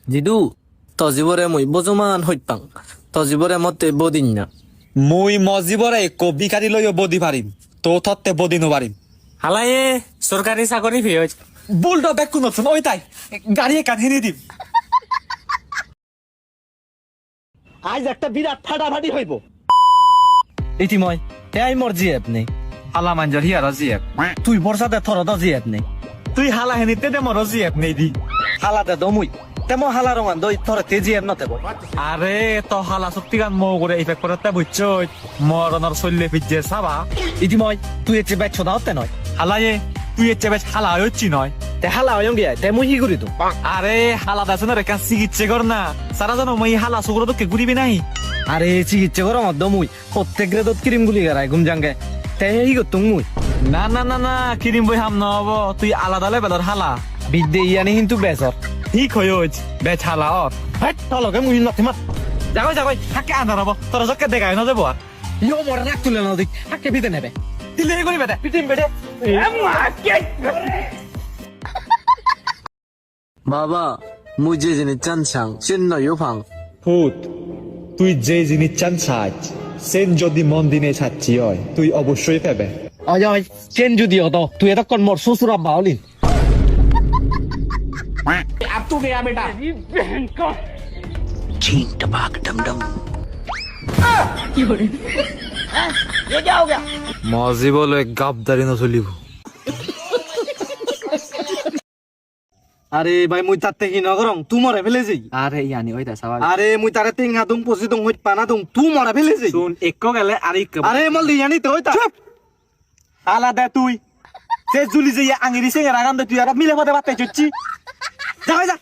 জিদু তজিবরে মই বজমান হইপাং তজিবরে মতে বদিন না মুই মজিবরে কবি কাটি লইও বদি পারিম তো থতে বদি নবারিম হালায়ে সরকারি চাকরি ফিজ বুলডো বেকু নতুন ওই তাই গাড়ি কাঁধিনি দিম আজ একটা বিরাট ফাটাফাটি হইব। ইতিময় তাই মোর জিয়েপ নেই হালা মাঞ্জর হিয়ার জিয়েপ তুই বর্ষাতে থর দ জিয়েপ নেই তুই হালা হেনিতে দে মর জিয়েপ নেই দি হালাতে দমুই তেমন হালা রঙান দই থরে তে জিয়েপ নতে আরে তো হালা সত্যি গান মো করে ইফেক্ট করতে বুঝছো মরনর শৈলে পিজে সাবা ইতিময় তুই এতে ব্যাচ ছদা হতে নয় হালায়ে তুই এর চেয়ে হালা হচ্ছি নয় তে হালা হয়ং গিয়া তে মুই হি করি তো আরে হালা দাসন রে কান চিকিৎসা কর না সারা জানো মই হালা সুগর তো কে গুরিবি নাই আরে চিকিৎসা করো মত দমুই প্রত্যেক রেদত ক্রিম গুলি গারাই ঘুম জাঙ্গে তে হি গতুং মুই না না না না কিরিম বই হাম নহব তুই আলাদা লেভেলর হালা বিদ্যে ইয়ানি কিন্তু বেচর ঠিক হইছ বেচ হালা অত হাট তলকে মুই নতে মাত যাগৈ যাগৈ হাকে আনার হব তোর জকে দেখাই না যাব আর ইয়ো মোর রাখ তুলে না দিক হাকে বিতে নেবে দিলে করি বেটা পিটিম বেটে বাবা মুই যে জিনিস চানছাং চেন্নাইও ফাং ভূত তুই যে জিনিস চান সাজ সেন যদি মন দিনে ছাচ্ছি হয় তুই অবশ্যই পাবে অয় অয় চেন যদি হতো তুই এতক্ষণ মোর শ্বশুর আব্বা হলিন মজি বলে গাবদারি নচলিব আরে ভাই মুই তাতে কি নগরং তু মরে ফেলে যাই আরে ইয়ানি ওইটা সাবা আরে মুই তারে তেঙ্গা দুং পসি দুং হইত পানা দুং তু মরে ফেলে যাই শুন একো গেলে আর এক আরে মল দিয়ানি তো হইতা আলাদা তুই সে জুলি যে আঙিরি সে রাগান তুই আর মিলে পথে বাতে চুচ্ছি যা যা